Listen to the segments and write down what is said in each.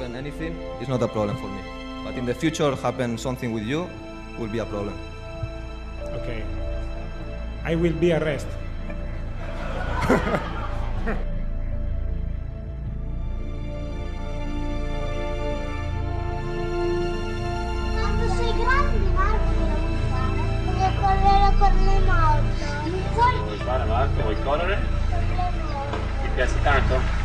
happen anything, it's not a problem for me. But in the future, happen something with you, will be a problem. Okay. I will be arrested. Quando sei grande, Marco, voglio correre con le moto. Vuoi fare Marco? Vuoi correre? Ti piace tanto?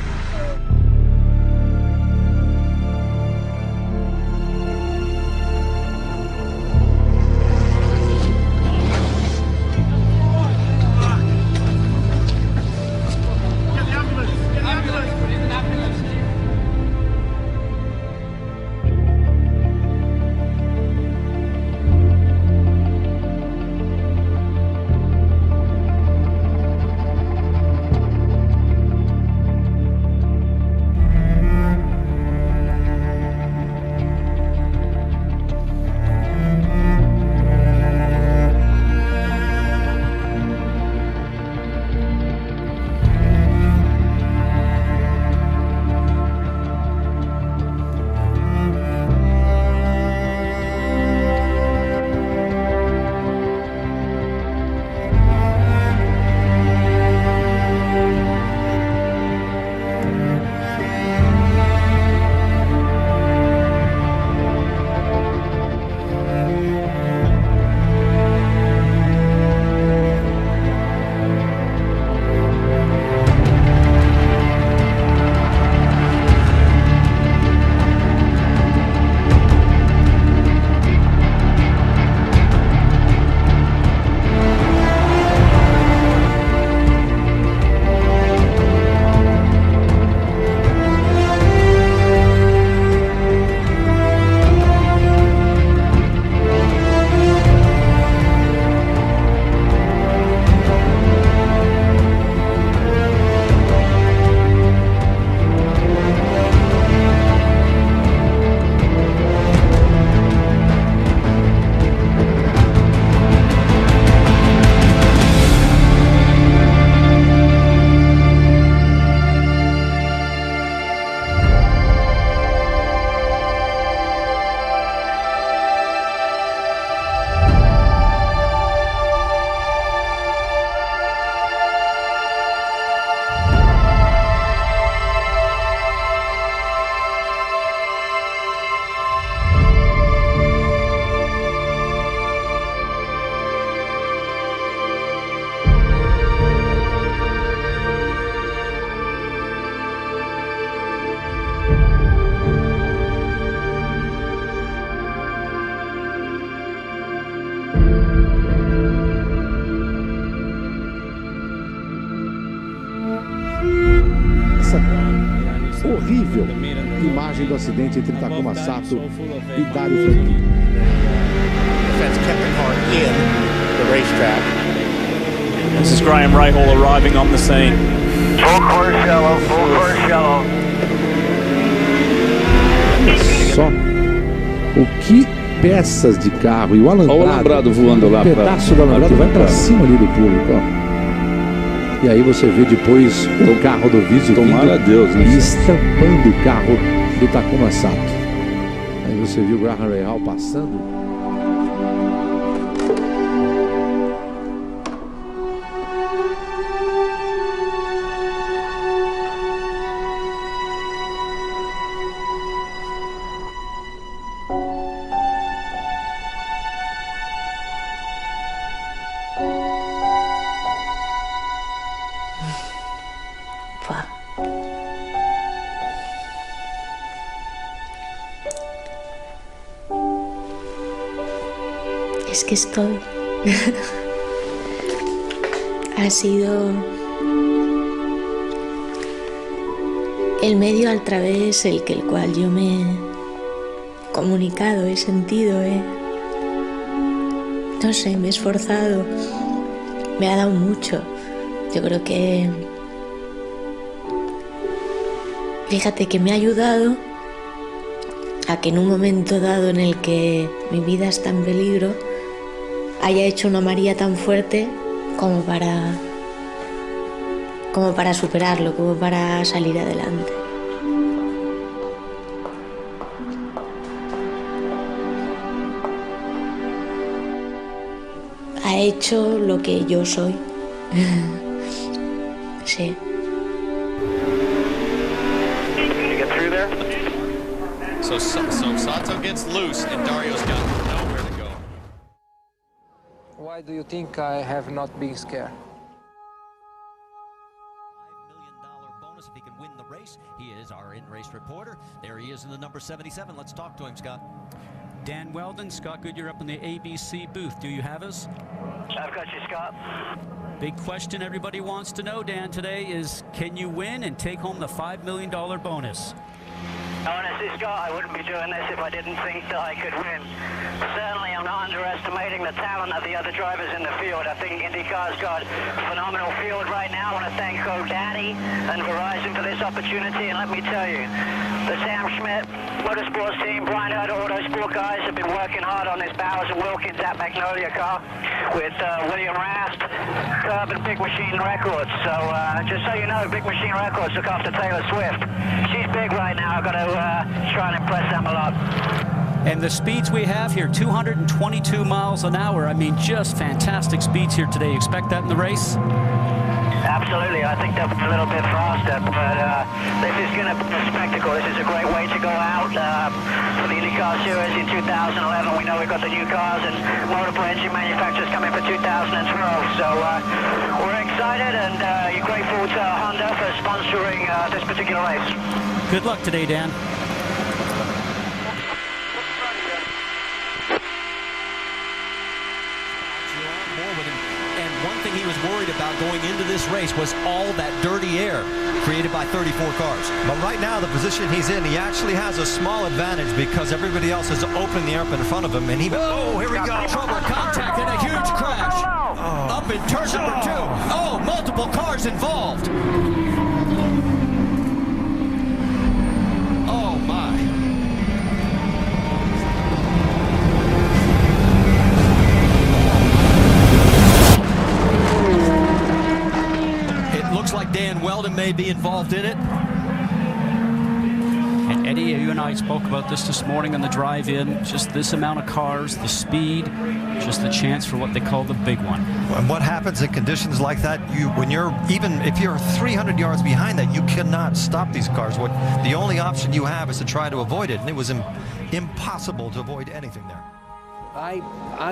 Horrível imagem do acidente entre Takuma Sato e Dario Franchitti. Defense kept the car in the racetrack. This is Graham Rahal arriving on the scene. Full course yellow, full course yellow. Só o que peças de carro e o alambrado. Olha o alambrado voando lá. Um pedaço do alambrado vai para cima ali do público, ó. E aí você vê depois o carro do Vizio Tomara a Deus, né? E estampando o carro do Takuma Sato. Aí você viu o Graham Rahal passando. Es que estoy... ha sido el medio a través el cual yo me he comunicado, he sentido, no sé, me he esforzado, me ha dado mucho. Yo creo que, fíjate que me ha ayudado a que en un momento dado en el que mi vida está en peligro haya hecho una María tan fuerte como para superarlo, como para salir adelante. ha hecho lo que yo soy. Sí. So Sato gets loose and Dario's got nowhere to go. Why do you think I have not been scared? $5 million bonus if he can win the race. He is our in-race reporter. There he is in the number 77. Let's talk to him, Scott. Dan Weldon, Scott Goodyear up in the ABC booth. Do you have us? I've got you, Scott. Big question everybody wants to know, Dan, today is, can you win and take home the $5 million bonus? Honestly, Scott, I wouldn't be doing this if I didn't think that I could win. Certainly, I'm not underestimating the talent of the other drivers in the field. I think IndyCar's got a phenomenal field right now. I want to thank GoDaddy and Verizon for this opportunity. And let me tell you, the Sam Schmidt Motorsports team, Brian Herder Autosport guys have been working hard on this Bowers and Wilkins at Magnolia car with William Rast, Curb and Big Machine Records. So just so you know, Big Machine Records look after Taylor Swift. She's big right now. I've got to try and impress them a lot. And the speeds we have here, 222 miles an hour. I mean, just fantastic speeds here today. Expect that in the race? Absolutely. I think they'll be a little bit faster, but this is going to be a spectacle. This is a great way to go out for the IndyCar Series in 2011. We know we've got the new cars and multiple engine manufacturers coming for 2012. So we're excited and you're grateful to Honda for sponsoring this particular race. Good luck today, Dan. One thing he was worried about going into this race was all that dirty air created by 34 cars. But right now, the position he's in, he actually has a small advantage because everybody else is opening the air up in front of him. And he, oh, here we go. Trouble contact and a huge crash. Up in turn number 2. Oh, multiple cars involved. Oh, my. Looks like Dan Weldon may be involved in it. And Eddie, you and I spoke about this morning on the drive-in. Just this amount of cars, the speed, just the chance for what they call the big one. And what happens in conditions like that, when you're, even if you're 300 yards behind that, you cannot stop these cars. The only option you have is to try to avoid it, and it was impossible to avoid anything there. I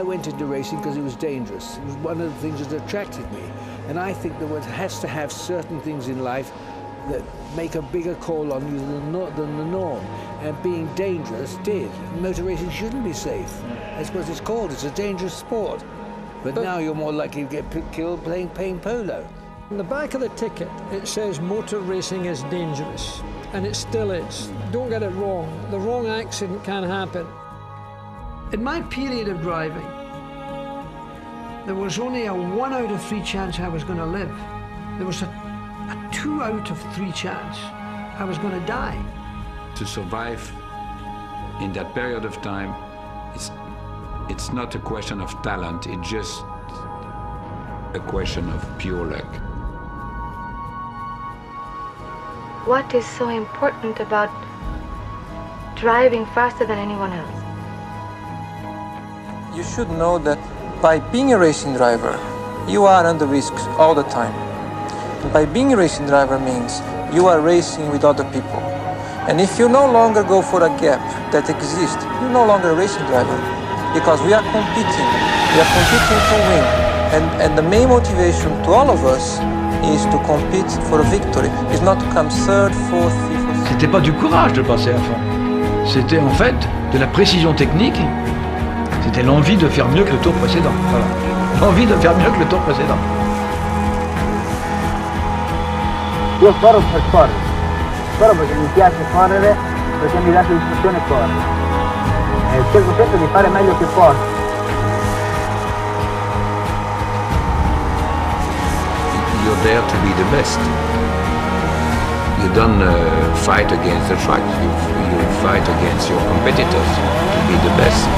went into racing because it was dangerous. It was one of the things that attracted me. And I think that one has to have certain things in life that make a bigger call on you than the norm. And being dangerous did. Motor racing shouldn't be safe. That's what it's called. It's a dangerous sport. But now you're more likely to get killed playing polo. On the back of the ticket, it says motor racing is dangerous. And it still is. Don't get it wrong. The wrong accident can happen. In my period of driving, there was only a 1 out of 3 chance I was going to live. There was a 2 out of 3 chance I was going to die. To survive in that period of time, it's not a question of talent, it's just a question of pure luck. What is so important about driving faster than anyone else? You should know that by being a racing driver, you are under risks all the time. And by being a racing driver means you are racing with other people. And if you no longer go for a gap that exists, you're no longer a racing driver. Because we are competing to win. And the main motivation to all of us is to compete for a victory. It's not to come third, fourth, fifth. C'était pas du courage de passer à fond. C'était en fait de la précision technique. C'était l'envie de faire mieux que le tour précédent. Voilà. L'envie de faire mieux que le tour précédent. Io sparo per correre. Sparo perché mi piace correre, perché mi dà soddisfazione correre. E cerco sempre di fare meglio che posso. You're there to be the best. You don't fight against the track, you fight against your competitors to be the best.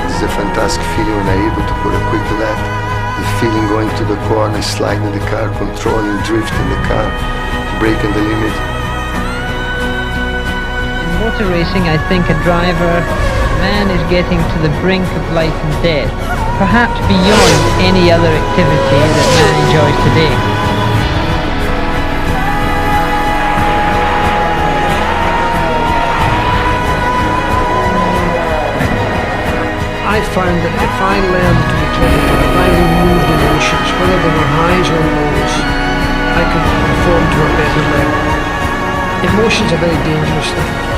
It's a fantastic feeling when I'm able to put a quick lap. The feeling going to the corner, sliding the car, controlling, drifting the car, breaking the limit. In motor racing, I think a driver man is getting to the brink of life and death, perhaps beyond any other activity that man enjoys today. I found that if I learned to be clinical, if I removed emotions, whether they were highs or lows, I could perform to a better level. Emotions are very dangerous things.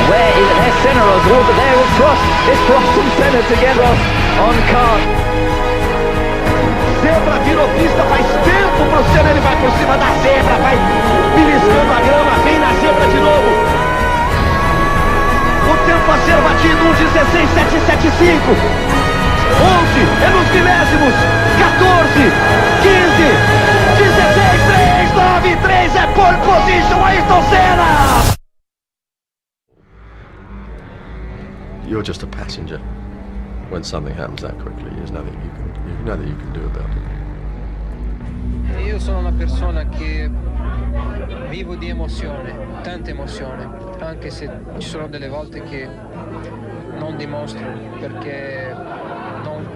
Where is it? There's Senna as well, but there is Prost. It's Prost and Senna together on car. Zebra virou pista, faz tempo pro Senna, ele vai por cima da zebra, vai beliscando a grama, vem na zebra de novo. O tempo a ser batido, 1:16.775. 11 é nos milésimos, 14, 15, 16, 3, 9, 3 é pole position, Ayrton Senna! You're just a passenger. When something happens that quickly, there's nothing you can do about it. Io sono una persona che vivo di emozione, tanta emozione, anche se ci sono delle volte che non dimostro perché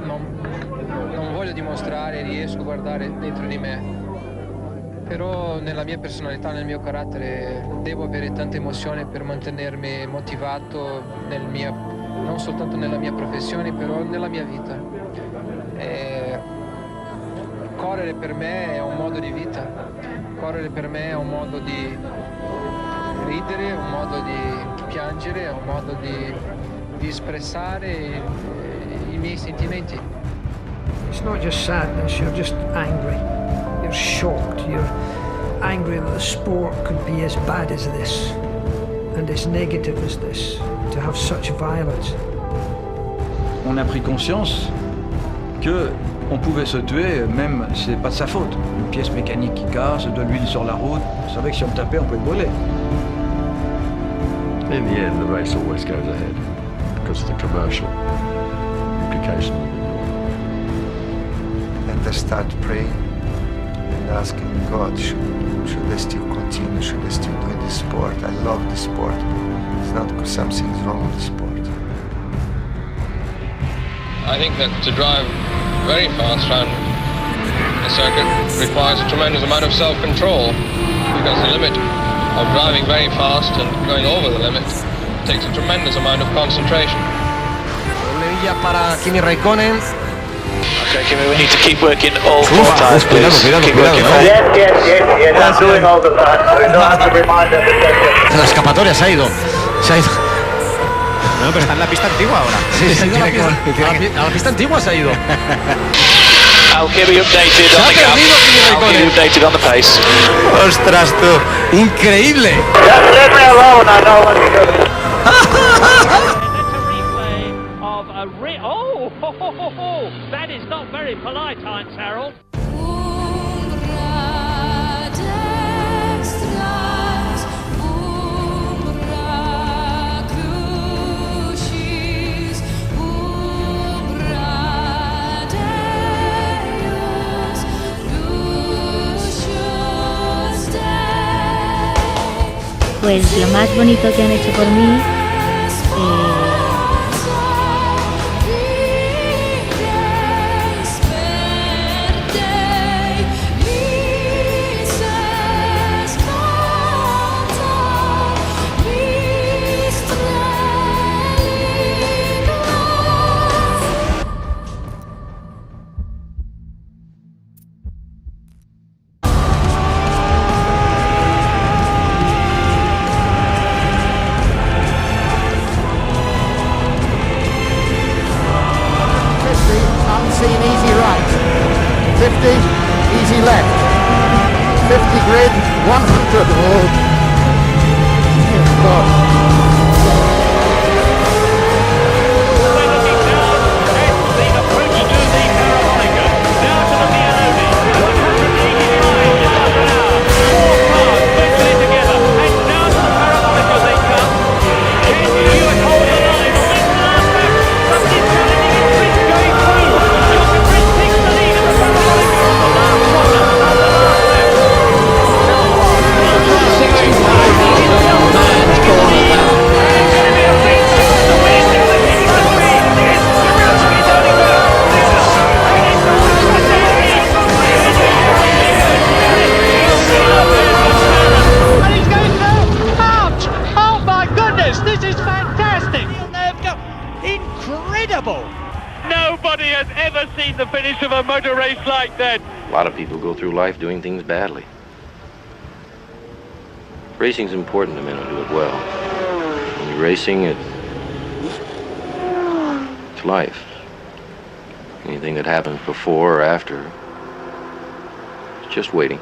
non voglio dimostrare, riesco a guardare dentro di me. Però nella mia personalità, nel mio carattere, devo avere tanta emozione per mantenermi motivato non soltanto nella mia professione, però nella mia vita. Correre per me è un modo di vita, correre per me è un modo di ridere, è un modo di piangere, è un modo di espressare i miei sentimenti. It's not just sadness, you're just angry. You're shocked, you're angry that the sport could be as bad as this and as negative as this, to have such violence. On a pris conscience que on pouvait se tuer, même si c'est pas de sa faute. Une pièce mécanique qui casse, de l'huile sur la route, on savait que si on tapait, on pouvait brûler. In the end, the race always goes ahead because of the commercial implications. And I start praying and asking God, should I still continue? Should I still do this sport? I love this sport. It's not because something's wrong with the sport. I think that to drive very fast around a circuit requires a tremendous amount of self-control, because the limit of driving very fast and going over the limit takes a tremendous amount of concentration. Para Kimi Raikkonen. Okay, Kimi, we need to keep working all four tires, please. Keep working all. Yes, I'm doing all the time. We don't have to remind them. La escapatoria se ha ido. No, pero está en la pista antigua ahora. Sí, se ha ido a la pista antigua se ha ido. I'll keep you updated on the gap. I'll keep you updated on the pace. Ostras, tú. Increíble. Just leave me alone, I know what to do. That is not very polite, Heinz Harold. Pues lo más bonito que han hecho por mí easy right, 50, easy left, 50 grid, 100, oh, God. Corner incredible. Nobody has ever seen the finish of a motor race like that. A lot of people go through life doing things badly. Racing's important to men who do it well. When you're racing, it's life. Anything that happens before or after, it's just waiting.